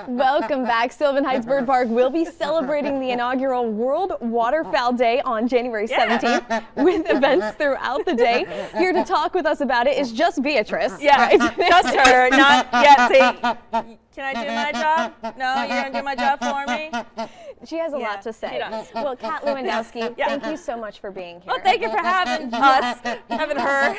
Welcome back. Sylvan Heights Bird Park will be celebrating the inaugural World Waterfowl Day on January 17th with events throughout the day. Here to talk with us about it is just Beatrice. Yeah, right? just her, not yet. See, can I do my job? No, you're going to do my job for me? She has a lot to say. She does. Well, Kat Lewandowski, thank you so much for being here. Well, thank you for having us, having her.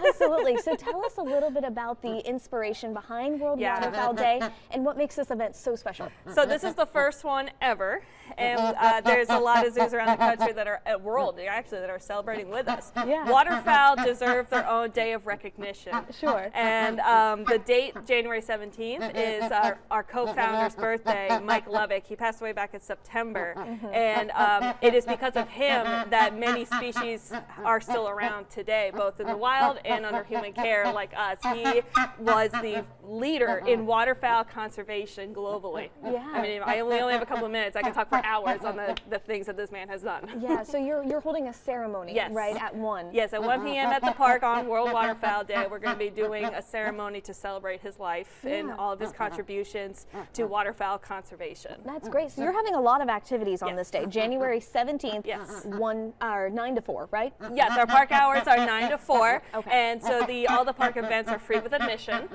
Absolutely. So tell us a little bit about the inspiration behind World Waterfowl Day and what makes this event so special. So this is the first one ever, and there's a lot of zoos around the country that are that are celebrating with us. Yeah. Waterfowl deserve their own day of recognition. Sure. And the date, January 17th, is our co-founder's birthday, Mike Lovick. He passed away back in September, and it is because of him that many species are still around today, both in the wild and under human care like us. He was the leader in waterfowl conservation globally. Yeah. I mean, we only have a couple of minutes. I can talk for hours on the things that this man has done. Yeah, so you're holding a ceremony, Yes. right, at 1? Yes, at 1 p.m. at the park on World Waterfowl Day, we're going to be doing a ceremony to celebrate his life and all of his contributions to waterfowl conservation. That's great. So you're having a lot of activities on this day. January 17th, Yes. 9 to 4, right? Yes, our park hours are 9 to 4, Okay. and so all the park events are free with admission.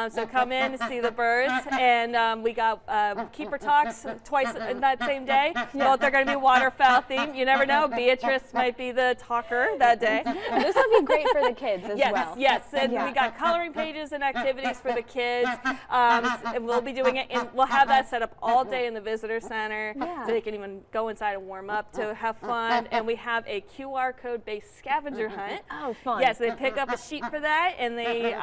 So come in to see the birds, and we got keeper talks twice in that same day. Both are going to be waterfowl themed. You never know, Beatrice might be the talker that day. This would be great for the kids as well. Yes, and we got coloring pages and activities for the kids, and we'll be doing it, and we'll have that set up all day in the visitor center, so they can even go inside and warm up to have fun. And we have a QR code based scavenger hunt. Oh, fun. Yes, they pick up a sheet for that, and they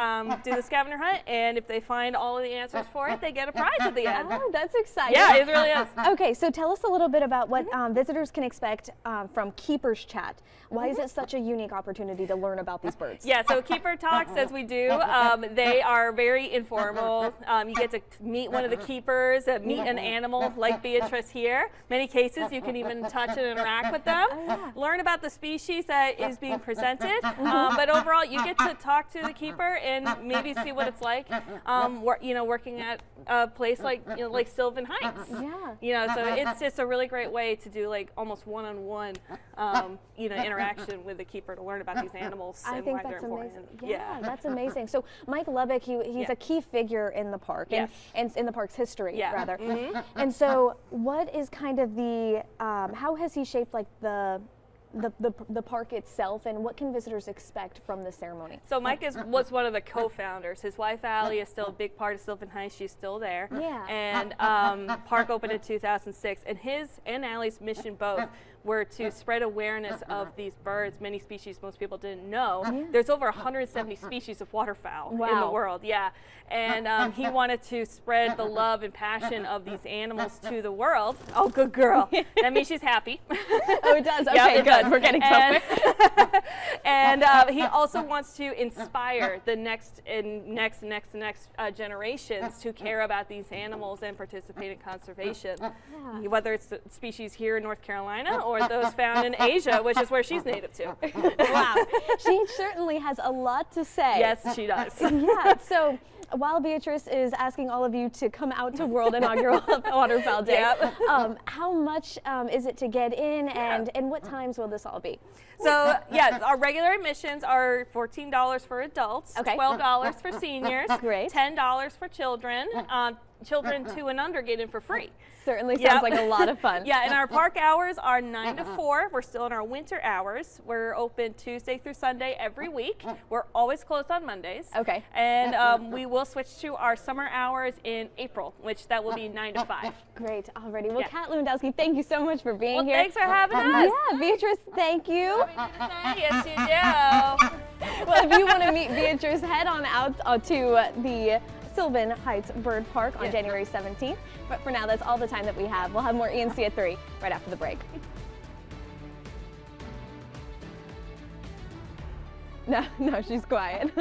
do the scavenger hunt, and if they find all of the answers for it, they get a prize at the end. Oh, that's exciting. Yeah, it really is. Okay, so tell us a little bit about what visitors can expect from Keepers Chat. Why is it such a unique opportunity to learn about these birds? Yeah, so keeper talks, as we do, they are very informal. You get to meet one of the keepers, meet an animal like Beatrice here. Many cases you can even touch and interact with them. Learn about the species that is being presented, but overall you get to talk to the keeper and maybe see what it's like, working at a place like Sylvan Heights. Yeah. So it's just a really great way to do like almost one-on-one, interaction with the keeper to learn about these animals and why they're important. Yeah, that's amazing. So Mike Lovick, he's a key figure in the park and in the park's history, rather. And so, what is kind of the how has he shaped like the park itself, and what can visitors expect from this ceremony? So Mike was one of the co-founders. His wife Allie is still a big part of Sylvan Heights. She's still there. Yeah. And park opened in 2006, and his and Allie's mission both were to spread awareness of these birds, many species most people didn't know. There's over 170 species of waterfowl in the world, and he wanted to spread the love and passion of these animals to the world. Oh, good girl. That means she's happy. Oh, it does? Okay, Yeah, it good. does. We're getting somewhere. And he also wants to inspire the next generations to care about these animals and participate in conservation, whether it's the species here in North Carolina or those found in Asia, which is where she's native to. Wow. She certainly has a lot to say. Yes, she does. Yeah, so while Beatrice is asking all of you to come out to World Inaugural Waterfowl Day, how much is it to get in, and what times will this all be? So, our regular admissions are $14 for adults, $12 for seniors, $10 for children. Children 2 and under get in for free. Certainly sounds like a lot of fun. Yeah, and our park hours are 9 to 4. We're still in our winter hours. We're open Tuesday through Sunday every week. We're always closed on Mondays. Okay. And we will switch to our summer hours in April, which that will be 9 to 5. Great, already. Well, Kat Lewandowski, thank you so much for being here. Thanks for having us. Yeah, Beatrice, thank you. Yes, you do. Well, if you want to meet Beatrice, head on out to the Sylvan Heights Bird Park on January 17th. But for now, that's all the time that we have. We'll have more ENC at 3 right after the break. No, she's quiet.